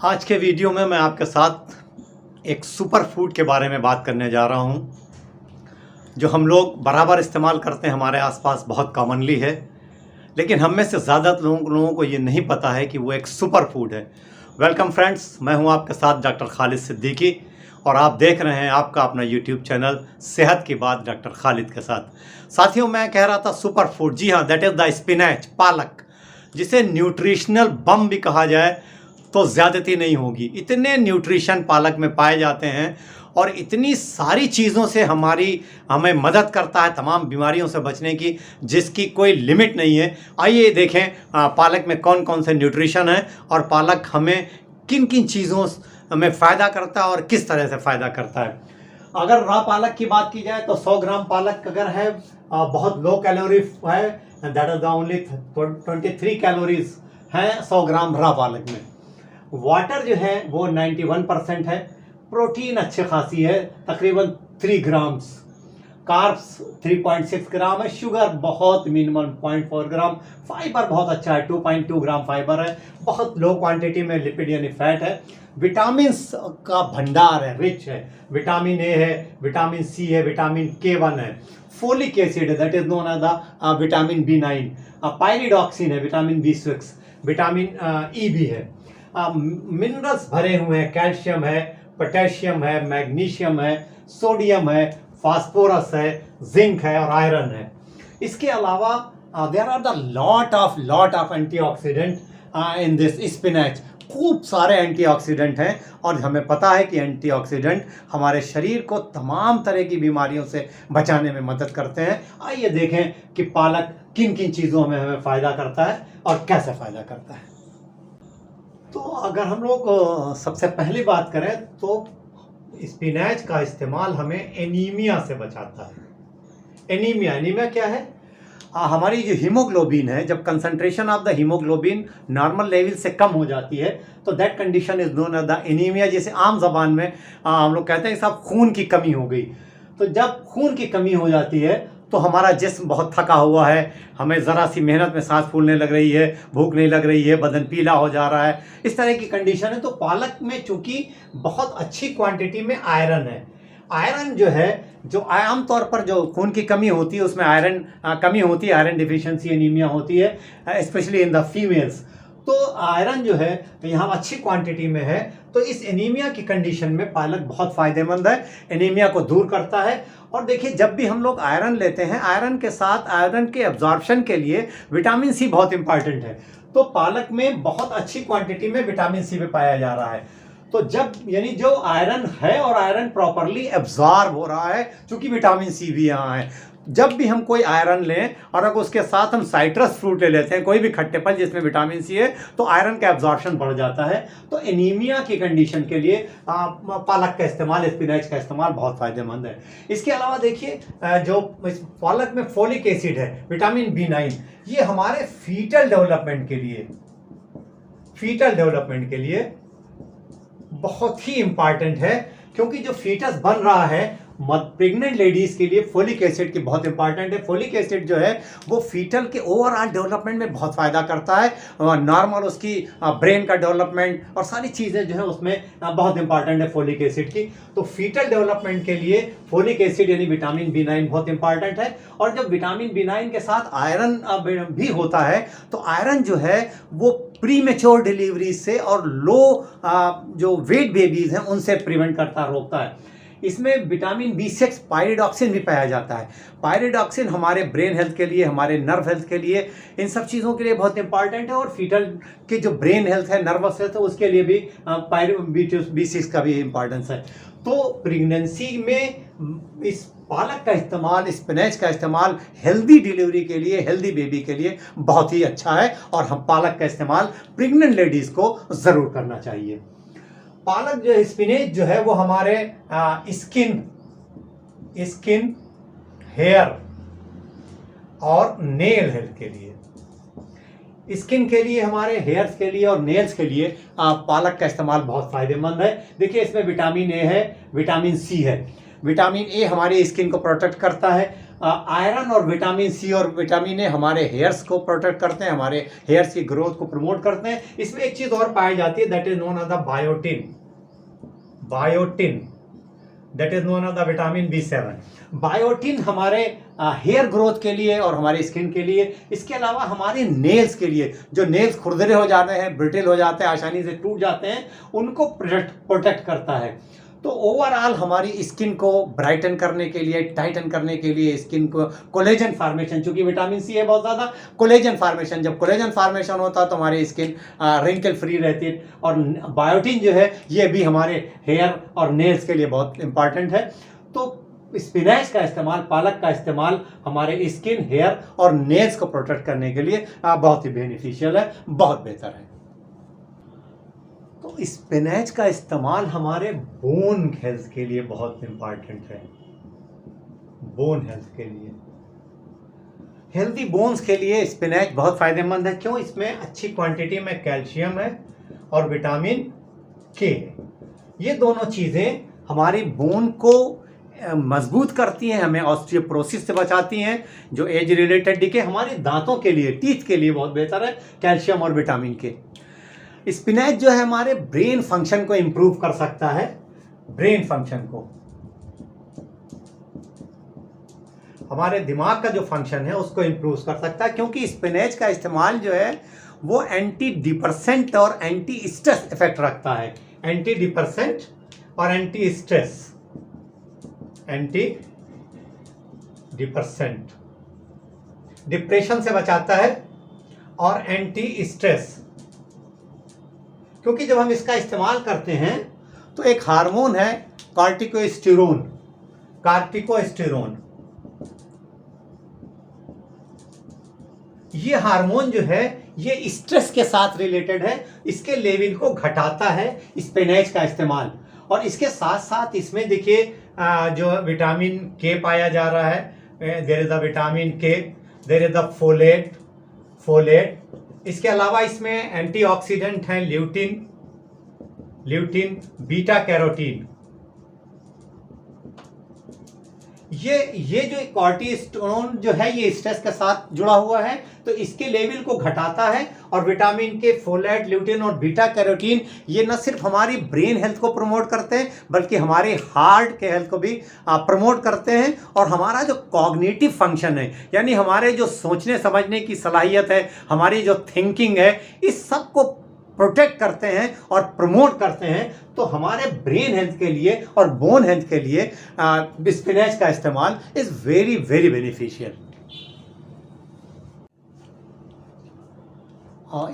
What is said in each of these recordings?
आज के वीडियो में मैं आपके साथ एक सुपर फूड के बारे में बात करने जा रहा हूं, जो हम लोग बराबर इस्तेमाल करते हैं, हमारे आसपास बहुत कॉमनली है, लेकिन हम में से ज़्यादा लोगों को ये नहीं पता है कि वो एक सुपर फूड है। वेलकम फ्रेंड्स, मैं हूं आपके साथ डॉक्टर खालिद सिद्दीकी और आप देख रहे हैं आपका अपना यूट्यूब चैनल सेहत की बात डॉक्टर खालिद के साथ। साथियों, मैं कह रहा था सुपर फूड, जी हाँ, दैट इज़ द स्पिनच, पालक, जिसे न्यूट्रिशनल बम भी कहा जाए तो ज़्यादती नहीं होगी। इतने न्यूट्रिशन पालक में पाए जाते हैं और इतनी सारी चीज़ों से हमें मदद करता है तमाम बीमारियों से बचने की, जिसकी कोई लिमिट नहीं है। आइए देखें पालक में कौन कौन से न्यूट्रिशन है और पालक हमें किन किन चीज़ों में फ़ायदा करता है और किस तरह से फ़ायदा करता है। अगर रॉ पालक की बात की जाए तो 100 ग्राम पालक अगर है, बहुत लो कैलोरी है, that is the only 23 calories हैं 100 ग्राम रॉ पालक में। वाटर जो है वो 91% है, प्रोटीन अच्छी खासी है, तकरीबन 3 ग्राम्स, कार्ब्स 3.6 ग्राम है, शुगर बहुत मिनिमम 0.4 ग्राम, फाइबर बहुत अच्छा है, 2.2 ग्राम फाइबर है, बहुत लो क्वांटिटी में लिपिड यानी फैट है, विटामिन्स का भंडार है, रिच है, विटामिन ए है, विटामिन सी है, विटामिन K1 है, फोलिक एसिड है, that is known as the vitamin B9, pyridoxine है, विटामिन B6, विटामिन ई भी है, मिनरल्स भरे हुए हैं, कैल्शियम है, पोटेशियम है, मैग्नीशियम है, सोडियम है, फास्फोरस है, जिंक है और आयरन है। इसके अलावा there are the lot of antioxidant in this spinach. खूब सारे एंटीऑक्सीडेंट हैं और हमें पता है कि एंटीऑक्सीडेंट हमारे शरीर को तमाम तरह की बीमारियों से बचाने में मदद करते हैं। आइए देखें कि पालक किन किन चीज़ों में हमें फ़ायदा करता है और कैसे फ़ायदा करता है। तो अगर हम लोग सबसे पहली बात करें तो स्पिनच का इस्तेमाल हमें एनीमिया से बचाता है। एनीमिया क्या है? हमारी जो हीमोग्लोबिन है, जब concentration of the haemoglobin normal level से कम हो जाती है तो that condition is known as the anaemia, जिसे आम जबान में हम लोग कहते हैं कि साहब खून की कमी हो गई। तो जब खून की कमी हो जाती है तो हमारा जिस्म बहुत थका हुआ है, हमें ज़रा सी मेहनत में सांस फूलने लग रही है, भूख नहीं लग रही है, बदन पीला हो जा रहा है, इस तरह की कंडीशन है। तो पालक में चूंकि बहुत अच्छी क्वांटिटी में आयरन है, आयरन जो है, जो आम तौर पर जो खून की कमी होती है उसमें आयरन कमी होती है, आयरन डिफिशिएंसी एनीमिया होती है, स्पेशली इन द फीमेल्स। तो आयरन जो है यहाँ अच्छी क्वांटिटी में है, तो इस एनीमिया की कंडीशन में पालक बहुत फ़ायदेमंद है, एनीमिया को दूर करता है। और देखिए, जब भी हम लोग आयरन लेते हैं, आयरन के साथ आयरन के एब्जॉर्प्शन के लिए विटामिन सी बहुत इंपॉर्टेंट है। तो पालक में बहुत अच्छी क्वांटिटी में विटामिन सी भी पाया जा रहा है। तो जब यानी जो आयरन है और आयरन प्रॉपरली एब्जॉर्ब हो रहा है, क्योंकि विटामिन सी भी यहाँ है। जब भी हम कोई आयरन लें और अगर उसके साथ हम साइट्रस फ्रूट ले लेते हैं, कोई भी खट्टे फल जिसमें विटामिन सी है, तो आयरन का एब्जॉर्प्शन बढ़ जाता है। तो एनीमिया की कंडीशन के लिए पालक का इस्तेमाल, स्पिनच का इस्तेमाल बहुत फ़ायदेमंद है। इसके अलावा देखिए, जो इस पालक में फोलिक एसिड है, विटामिन B9, ये हमारे फीटल डेवलपमेंट के लिए बहुत ही इंपॉर्टेंट है, क्योंकि जो फीटस बन रहा है प्रेग्नेंट लेडीज के लिए फोलिक एसिड की बहुत इंपॉर्टेंट है। फोलिक एसिड जो है वो फीटल के ओवरऑल डेवलपमेंट में बहुत फ़ायदा करता है, नॉर्मल उसकी ब्रेन का डेवलपमेंट और सारी चीज़ें जो है उसमें बहुत इंपॉर्टेंट है फोलिक एसिड की। तो फीटल डेवलपमेंट के लिए फोलिक एसिड यानी विटामिन B9 बहुत इंपॉर्टेंट है। और जब विटामिन B9 के साथ आयरन भी होता है, तो आयरन जो है वो प्री मेच्योर डिलीवरी से और लो जो वेट बेबीज़ हैं उनसे प्रिवेंट करता, रोकता है। इसमें विटामिन B6 पायरिडॉक्सिन भी पाया जाता है। पायरिडॉक्सिन हमारे ब्रेन हेल्थ के लिए, हमारे नर्व हेल्थ के लिए, इन सब चीज़ों के लिए बहुत इंपॉर्टेंट है। और फीटल के जो ब्रेन हेल्थ है, नर्वस हेल्थ है, उसके लिए भी B6 का भी इंपॉर्टेंस है। तो प्रेगनेंसी में इस पालक का इस्तेमाल, स्पिनच का इस्तेमाल हेल्दी डिलीवरी के लिए, हेल्दी बेबी के लिए बहुत ही अच्छा है और हम पालक का इस्तेमाल प्रेग्नेंट लेडीज़ को ज़रूर करना चाहिए। पालक जो है, स्पिनच जो है, वो हमारे स्किन, हेयर और नेल हेल्थ के लिए, स्किन के लिए, हमारे हेयर्स के लिए और नेल्स के लिए पालक का इस्तेमाल बहुत फ़ायदेमंद है। देखिए, इसमें विटामिन ए है, विटामिन सी है। विटामिन ए हमारी स्किन को प्रोटेक्ट करता है, आयरन और विटामिन सी और विटामिन ए हमारे हेयर्स को प्रोटेक्ट करते हैं, हमारे हेयर्स की ग्रोथ को प्रमोट करते हैं। इसमें एक चीज और पाई जाती है, that is known as the biotin. Biotin that is known as the vitamin B7। Biotin हमारे हेयर ग्रोथ के लिए और हमारी स्किन के लिए, इसके अलावा हमारे नेल्स के लिए, जो नेल्स खुरदरे हो जाते हैं, ब्रिटल हो जाते हैं, आसानी से टूट जाते हैं, उनको प्रोटेक्ट करता है। तो ओवरऑल हमारी स्किन को ब्राइटन करने के लिए, टाइटन करने के लिए, स्किन को कोलेजन फार्मेशन, चूंकि विटामिन सी है बहुत ज़्यादा, कोलेजन फार्मेशन, जब कोलेजन फार्मेशन होता है तो हमारी स्किन रिंकल फ्री रहती है। और बायोटिन जो है ये भी हमारे हेयर और नेल्स के लिए बहुत इंपॉर्टेंट है। तो स्पिनच का इस्तेमाल, पालक का इस्तेमाल हमारे स्किन, हेयर और नेल्स को प्रोटेक्ट करने के लिए बहुत ही बेनिफिशियल है, बहुत बेहतर है। तो स्पिनच का इस्तेमाल हमारे बोन हेल्थ के लिए बहुत इंपॉर्टेंट है। बोन हेल्थ के लिए, हेल्दी बोन्स के लिए स्पिनच बहुत फायदेमंद है। क्यों? इसमें अच्छी क्वांटिटी में कैल्शियम है और विटामिन के है। ये दोनों चीज़ें हमारी बोन को मजबूत करती हैं, हमें ऑस्टियोपोरोसिस से बचाती हैं, जो एज रिलेटेड डिके, हमारे दांतों के लिए, टीथ के लिए बहुत बेहतर है कैल्शियम और विटामिन के। स्पिनच जो है हमारे ब्रेन फंक्शन को इंप्रूव कर सकता है, ब्रेन फंक्शन को, हमारे दिमाग का जो फंक्शन है उसको इंप्रूव कर सकता है, क्योंकि स्पिनच का इस्तेमाल जो है वो एंटी डिप्रेसेंट और एंटी स्ट्रेस इफेक्ट रखता है। एंटी डिप्रेसेंट और anti stress, anti depressant depression से बचाता है और एंटी स्ट्रेस, क्योंकि जब हम इसका इस्तेमाल करते हैं तो एक हार्मोन है कॉर्टिकोस्टेरोन। कॉर्टिकोस्टेरोन ये हार्मोन जो है ये स्ट्रेस के साथ रिलेटेड है, इसके लेवल को घटाता है स्पिनच का इस्तेमाल। और इसके साथ साथ इसमें देखिए जो विटामिन के पाया जा रहा है, देयर इज द विटामिन के, देयर इज द फोलेट। इसके अलावा इसमें एंटीऑक्सीडेंट हैं ल्यूटिन, बीटा कैरोटीन। ये जो कॉर्टिसोन जो है ये स्ट्रेस के साथ जुड़ा हुआ है, तो इसके लेवल को घटाता है। और विटामिन के, फोलेट, ल्यूटिन और बीटा कैरोटीन ये न सिर्फ हमारी ब्रेन हेल्थ को प्रमोट करते हैं बल्कि हमारे हार्ट के हेल्थ को भी प्रमोट करते हैं। और हमारा जो कॉग्निटिव फंक्शन है, यानी हमारे जो सोचने समझने की सलाहियत है, हमारी जो थिंकिंग है, इस सब को प्रोटेक्ट करते हैं और प्रमोट करते हैं। तो हमारे ब्रेन हेल्थ के लिए और बोन हेल्थ के लिए स्पिनच का इस्तेमाल is very very beneficial.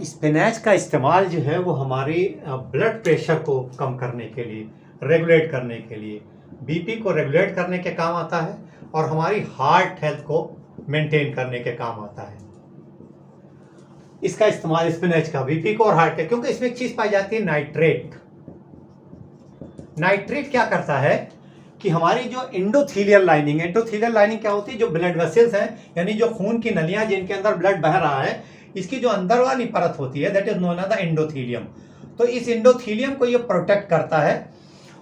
Spinach का इस्तेमाल जो है वो हमारी ब्लड प्रेशर को कम करने के लिए, रेगुलेट करने के लिए, बीपी को रेगुलेट करने के काम आता है और हमारी हार्ट हेल्थ को मेंटेन करने के काम आता है। इसका इस्तेमाल स्पिनच का बीपी को और हार्ट का, क्योंकि इसमें एक चीज पाई जाती है नाइट्रेट। नाइट्रेट क्या करता है कि हमारी जो एंडोथेलियल लाइनिंग क्या होती है, जो ब्लड वेसल्स हैं, यानी जो खून की नलियां जिनके अंदर ब्लड बह रहा है, इसकी जो अंदर वाली परत होती है that is known as the endothelium. तो इस एंडोथेलियम को ये प्रोटेक्ट करता है,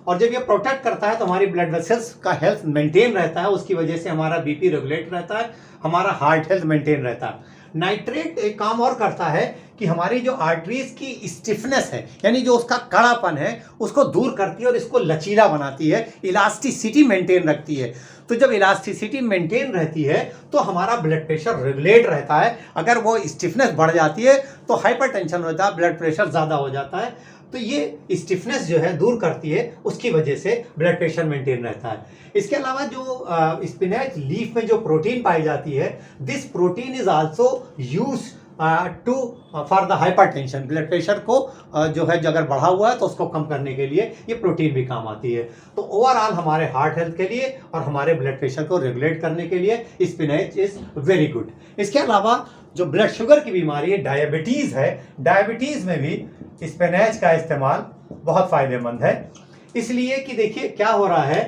और जब ये प्रोटेक्ट करता है तो हमारी ब्लड वेसल्स का हेल्थ मेंटेन रहता है, उसकी वजह से हमारा बीपी रेगुलेट रहता है, हमारा हार्ट हेल्थ मेंटेन रहता है। नाइट्रेट एक काम और करता है कि हमारी जो आर्टरीज की स्टिफनेस है, यानी जो उसका कड़ापन है, उसको दूर करती है और इसको लचीला बनाती है, इलास्टिसिटी मेंटेन रखती है। तो जब इलास्टिसिटी मेंटेन रहती है तो हमारा ब्लड प्रेशर रेगुलेट रहता है। अगर वो स्टिफनेस बढ़ जाती है तो हाइपरटेंशन होता है, ब्लड प्रेशर ज़्यादा हो जाता है। तो ये स्टिफनेस जो है दूर करती है, उसकी वजह से ब्लड प्रेशर मेंटेन रहता है। इसके अलावा जो स्पिनच लीफ में जो प्रोटीन पाई जाती है, this protein is also use to for the hypertension. Blood pressure को जो है अगर बढ़ा हुआ है तो उसको कम करने के लिए ये प्रोटीन भी काम आती है। तो ओवरऑल हमारे हार्ट हेल्थ के लिए और हमारे ब्लड प्रेशर को रेगुलेट करने के लिए स्पिनच इज वेरी गुड। इसके अलावा जो ब्लड शुगर की बीमारी है, डायबिटीज़ है, डायबिटीज़ में भी स्पिनच का इस्तेमाल बहुत फ़ायदेमंद है। इसलिए कि देखिए क्या हो रहा है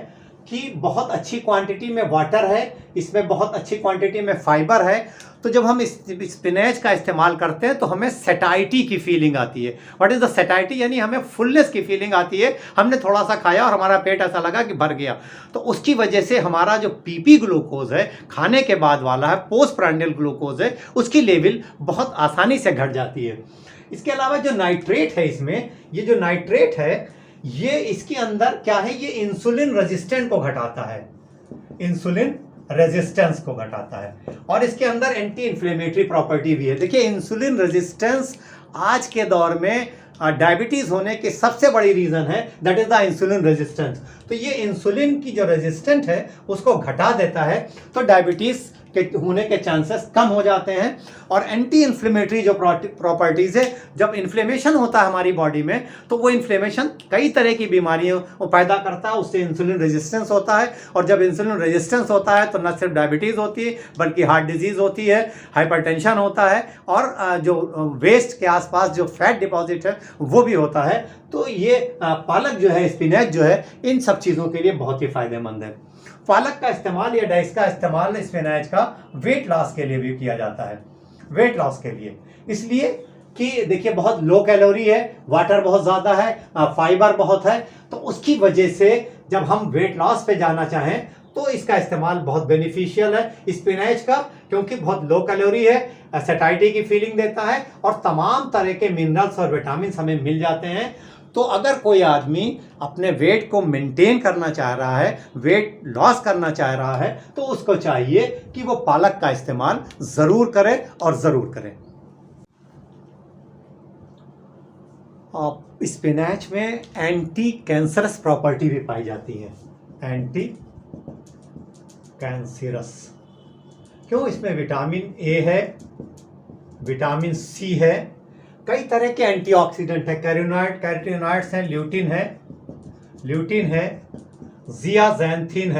कि बहुत अच्छी क्वांटिटी में वाटर है, इसमें बहुत अच्छी क्वांटिटी में फाइबर है। तो जब हम स्पिनेच का इस्तेमाल करते हैं तो हमें सेटाइटी की फीलिंग आती है। What is the सेटाइटी? यानी हमें फुलनेस की फीलिंग आती है। हमने थोड़ा सा खाया और हमारा पेट ऐसा लगा कि भर गया। तो उसकी वजह से हमारा जो पीपी ग्लूकोज है, खाने के बाद वाला है, पोस्ट प्रांडियल ग्लूकोज है, उसकी लेवल बहुत आसानी से घट जाती है। इसके अलावा जो नाइट्रेट है इसमें, ये जो नाइट्रेट है ये इसके अंदर क्या है, ये इंसुलिन रेजिस्टेंट को घटाता है, इंसुलिन रेजिस्टेंस को घटाता है। और इसके अंदर एंटी इन्फ्लेमेटरी प्रॉपर्टी भी है। देखिए इंसुलिन रेजिस्टेंस आज के दौर में डायबिटीज होने की सबसे बड़ी रीजन है, that is the insulin resistance. तो ये इंसुलिन की जो रेजिस्टेंट है उसको घटा देता है, तो डायबिटीज के होने के चांसेस कम हो जाते हैं। और एंटी इन्फ्लेमेटरी जो प्रॉपर्टीज है, जब इन्फ्लेमेशन होता है हमारी बॉडी में तो वो इन्फ्लेमेशन कई तरह की बीमारियों को पैदा करता है, उससे इंसुलिन रेजिस्टेंस होता है। और जब इंसुलिन रेजिस्टेंस होता है तो न सिर्फ डायबिटीज़ होती है बल्कि हार्ट डिजीज़ होती है, हाइपरटेंशन होता है, और जो वेस्ट के आसपास जो फैट डिपॉजिट है वो भी होता है। तो ये पालक जो है, स्पिनेच जो है, इन सब चीज़ों के लिए बहुत ही फायदेमंद है। पालक का इस्तेमाल या डाइस का इस्तेमाल स्पिनेच का वेट लॉस के लिए भी किया जाता है, वेट लॉस के लिए। इसलिए कि देखिए बहुत लो कैलोरी है, वाटर बहुत ज़्यादा है, फाइबर बहुत है, तो उसकी वजह से जब हम वेट लॉस पे जाना चाहें तो इसका इस्तेमाल बहुत बेनिफिशियल है स्पिनेच का, क्योंकि बहुत लो कैलोरी है, सैटिस्फैक्टरी की फीलिंग देता है और तमाम तरह के मिनरल्स और विटामिन हमें मिल जाते हैं। तो अगर कोई आदमी अपने वेट को मेंटेन करना चाह रहा है, वेट लॉस करना चाह रहा है, तो उसको चाहिए कि वो पालक का इस्तेमाल ज़रूर करे और ज़रूर करे। स्पिनेच में एंटी कैंसरस प्रॉपर्टी भी पाई जाती है, एंटी कैंसरस। क्यों? इसमें विटामिन ए है, विटामिन सी है, कई तरह के एंटीऑक्सीडेंट है, कैरोटीनॉइड्स हैं, ल्यूटिन है, जियाज़ैंथिन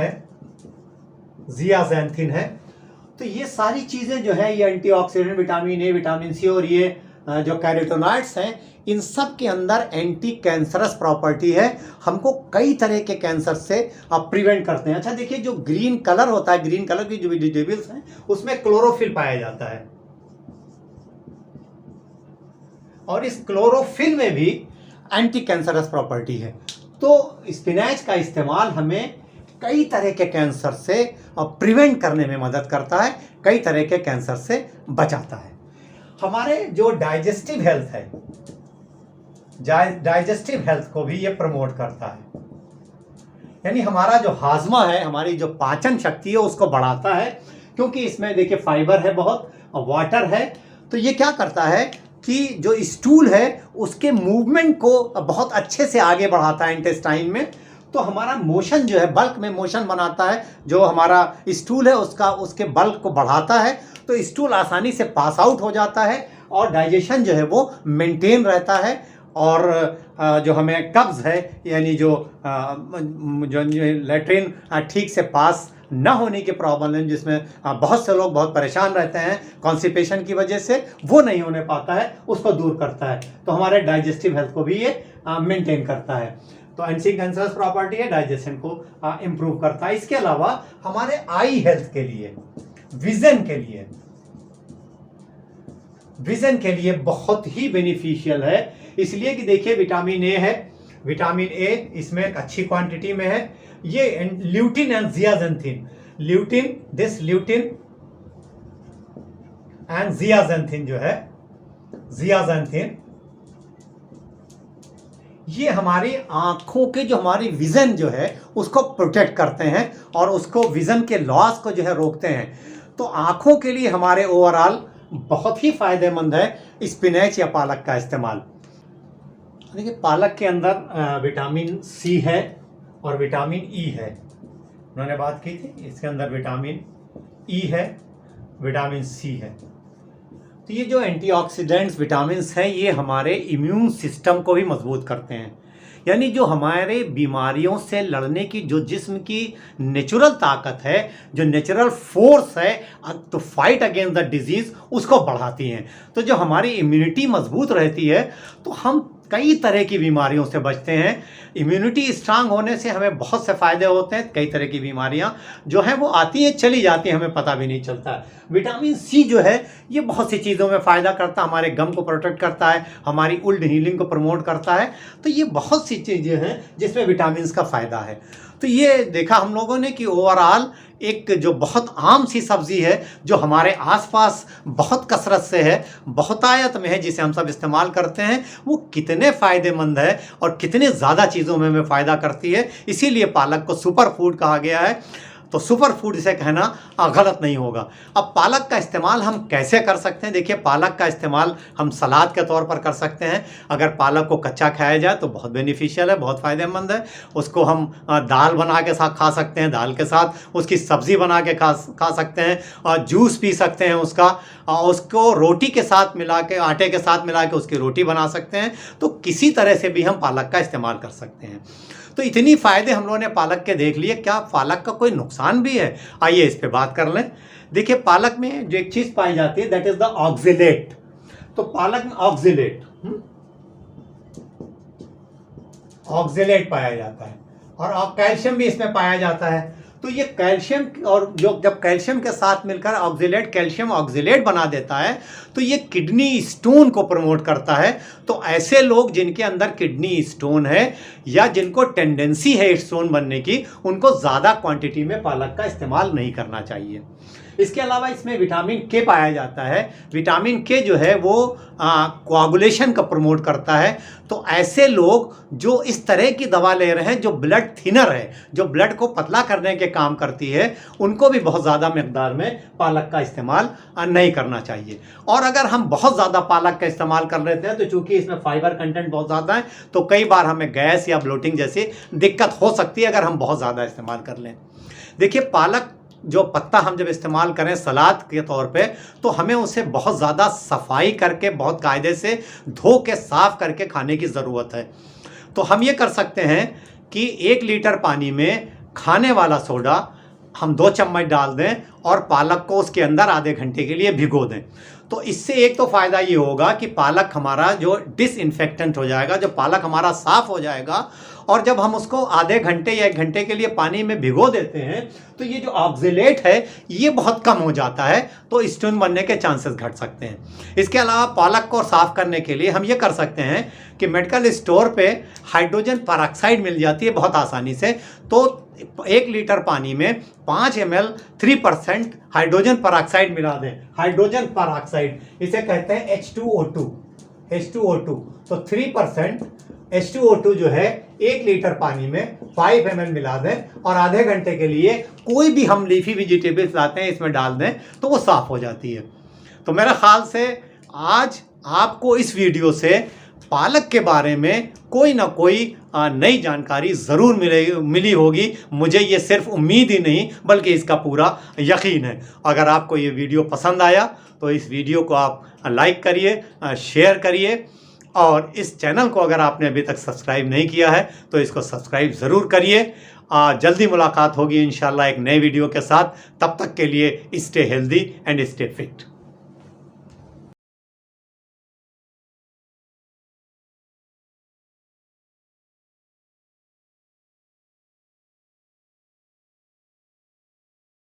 है। तो ये सारी चीज़ें जो है, ये antioxidant, vitamin A, vitamin C और ये जो कैरोटीनॉइड्स हैं, इन सब के अंदर एंटी कैंसरस प्रॉपर्टी है, हमको कई तरह के कैंसर से प्रिवेंट करते हैं। अच्छा देखिए, जो ग्रीन कलर होता है, ग्रीन कलर की जो वेजिटेबल्स हैं उसमें क्लोरोफिल पाया जाता है, और इस क्लोरोफिल में भी एंटी कैंसरस प्रॉपर्टी है। तो स्पिनेच का इस्तेमाल हमें कई तरह के कैंसर से प्रिवेंट करने में मदद करता है, कई तरह के कैंसर से बचाता है। हमारे जो डाइजेस्टिव हेल्थ है, डाइजेस्टिव हेल्थ को भी ये प्रमोट करता है, यानी हमारा जो हाजमा है, हमारी जो पाचन शक्ति है उसको बढ़ाता है, क्योंकि इसमें देखिए फाइबर है बहुत, वाटर है। तो ये क्या करता है कि जो स्टूल है उसके मूवमेंट को बहुत अच्छे से आगे बढ़ाता है इंटेस्टाइन में। तो हमारा मोशन जो है, बल्क में मोशन बनाता है, जो हमारा स्टूल है उसके बल्क को बढ़ाता है, तो स्टूल आसानी से पास आउट हो जाता है और डाइजेशन जो है वो मेंटेन रहता है। और जो हमें कब्ज़ है, यानी जो लेट्रिन ठीक से पास न होने की प्रॉब्लम, जिसमें बहुत से लोग बहुत परेशान रहते हैं कॉन्स्टिपेशन की वजह से, वो नहीं होने पाता है, उसको दूर करता है। तो हमारे डाइजेस्टिव हेल्थ को भी ये मेंटेन करता है। तो एंटी कैंसरस प्रॉपर्टी है, डाइजेशन को इम्प्रूव करता है। इसके अलावा हमारे आई हेल्थ के लिए, विजन के लिए बहुत ही बेनिफिशियल है, इसलिए कि देखिए विटामिन ए है, विटामिन ए इसमें एक अच्छी क्वांटिटी में है। ये ल्यूटिन एंड जियाज़ैंथिन, ल्यूटिन एंड जियाज़ैंथिन जो है, जियाज़ैंथिन ये हमारी आंखों के जो हमारी विजन जो है उसको प्रोटेक्ट करते हैं और उसको विजन के लॉस को जो है रोकते हैं। तो आंखों के लिए हमारे ओवरऑल बहुत ही फायदेमंद है स्पिनेच या पालक का इस्तेमाल। देखिए पालक के अंदर विटामिन सी है और विटामिन ई है, उन्होंने बात की थी, इसके अंदर विटामिन ई है, विटामिन सी है। तो ये जो एंटीऑक्सीडेंट्स विटामिन्स हैं ये हमारे इम्यून सिस्टम को भी मजबूत करते हैं, यानी जो हमारे बीमारियों से लड़ने की जो जिस्म की नेचुरल ताकत है, जो नेचुरल फोर्स है to fight against the disease, उसको बढ़ाती हैं। तो जो हमारी इम्यूनिटी मजबूत रहती है तो हम कई तरह की बीमारियों से बचते हैं। इम्यूनिटी स्ट्रांग होने से हमें बहुत से फ़ायदे होते हैं। कई तरह की बीमारियां जो हैं वो आती हैं, चली जाती हैं, हमें पता भी नहीं चलता है। विटामिन सी जो है ये बहुत सी चीज़ों में फ़ायदा करता है, हमारे गम को प्रोटेक्ट करता है, हमारी वुंड हीलिंग को प्रमोट करता है। तो ये बहुत सी चीज़ें हैं जिसमें विटामिन का फ़ायदा है। तो ये देखा हम लोगों ने कि ओवरऑल एक जो बहुत आम सी सब्ज़ी है जो हमारे आसपास बहुत कसरत से है, बहुतायत में है, जिसे हम सब इस्तेमाल करते हैं, वो कितने फ़ायदेमंद है और कितने ज़्यादा चीज़ों में हमें फ़ायदा करती है। इसीलिए पालक को सुपर फूड कहा गया है। तो सुपर फूड इसे कहना गलत नहीं होगा। अब पालक का इस्तेमाल हम कैसे कर सकते हैं? देखिए, पालक का इस्तेमाल हम सलाद के तौर पर कर सकते हैं। अगर पालक को कच्चा खाया जाए तो बहुत बेनिफिशियल है, बहुत फ़ायदेमंद है। उसको हम दाल बना के साथ खा सकते हैं, दाल के साथ उसकी सब्ज़ी बना के खा सकते हैं, और जूस पी सकते हैं उसका, उसको रोटी के साथ मिला के, आटे के साथ मिला के उसकी रोटी बना सकते हैं। तो किसी तरह से भी हम पालक का इस्तेमाल कर सकते हैं। तो इतनी फ़ायदे हम लोगों ने पालक के देख लिए, क्या पालक का कोई नुकसान भी है? आइए इस पे बात कर लें। देखिए, पालक में जो एक चीज़ पाई जाती है दैट इज़ द ऑक्जेलेट। तो पालक में ऑक्जेलेट पाया जाता है, और कैल्शियम भी इसमें पाया जाता है। तो ये कैल्शियम, और जो जब कैल्शियम के साथ मिलकर ऑक्जेलेट कैल्शियम ऑक्जेलेट बना देता है तो ये किडनी स्टोन को प्रमोट करता है। तो ऐसे लोग जिनके अंदर किडनी स्टोन है या जिनको टेंडेंसी है स्टोन बनने की, उनको ज़्यादा क्वांटिटी में पालक का इस्तेमाल नहीं करना चाहिए। इसके अलावा इसमें विटामिन के पाया जाता है। विटामिन के जो है वो कोआगुलेशन का प्रमोट करता है। तो ऐसे लोग जो इस तरह की दवा ले रहे हैं जो ब्लड थिनर है, जो ब्लड को पतला करने के काम करती है, उनको भी बहुत ज़्यादा मिकदार में पालक का इस्तेमाल नहीं करना चाहिए। और अगर हम बहुत ज़्यादा पालक का इस्तेमाल कर लेते हैं तो चूँकि इसमें फाइबर कंटेंट बहुत ज़्यादा है, तो कई बार हमें गैस या ब्लोटिंग जैसी दिक्कत हो सकती है अगर हम बहुत ज़्यादा इस्तेमाल कर लें। देखिए, पालक जो पत्ता हम जब इस्तेमाल करें सलाद के तौर पे, तो हमें उसे बहुत ज़्यादा सफाई करके, बहुत कायदे से धो के साफ़ करके खाने की ज़रूरत है। तो हम ये कर सकते हैं कि 1 लीटर पानी में खाने वाला सोडा हम 2 चम्मच डाल दें और पालक को उसके अंदर आधे घंटे के लिए भिगो दें। तो इससे एक तो फ़ायदा ये होगा कि पालक हमारा जो डिसइंफेक्टेंट हो जाएगा, जो पालक हमारा साफ़ हो जाएगा। और जब हम उसको आधे घंटे या 1 घंटे के लिए पानी में भिगो देते हैं तो ये जो ऑक्जेलेट है ये बहुत कम हो जाता है, तो स्टोन बनने के चांसेस घट सकते हैं। इसके अलावा पालक को साफ़ करने के लिए हम ये कर सकते हैं कि मेडिकल स्टोर पे हाइड्रोजन पेरोक्साइड मिल जाती है बहुत आसानी से। तो 1 लीटर पानी में 5 ml 3% हाइड्रोजन पेरोक्साइड मिला दें। हाइड्रोजन पेरोक्साइड इसे कहते हैं H2O2। तो 3% H2O2 जो है 1 लीटर पानी में 5 ml मिला दें और आधे घंटे के लिए कोई भी हम लीफी वेजिटेबल्स लाते हैं इसमें डाल दें तो वो साफ़ हो जाती है। तो मेरा ख्याल से आज आपको इस वीडियो से पालक के बारे में कोई ना कोई नई जानकारी ज़रूर मिली होगी। मुझे ये सिर्फ उम्मीद ही नहीं बल्कि इसका पूरा यकीन है। अगर आपको ये वीडियो पसंद आया तो इस वीडियो को आप लाइक करिए, शेयर करिए, और इस चैनल को अगर आपने अभी तक सब्सक्राइब नहीं किया है तो इसको सब्सक्राइब ज़रूर करिए। जल्दी मुलाकात होगी इंशाल्लाह एक नए वीडियो के साथ। तब तक के लिए stay healthy and stay fit.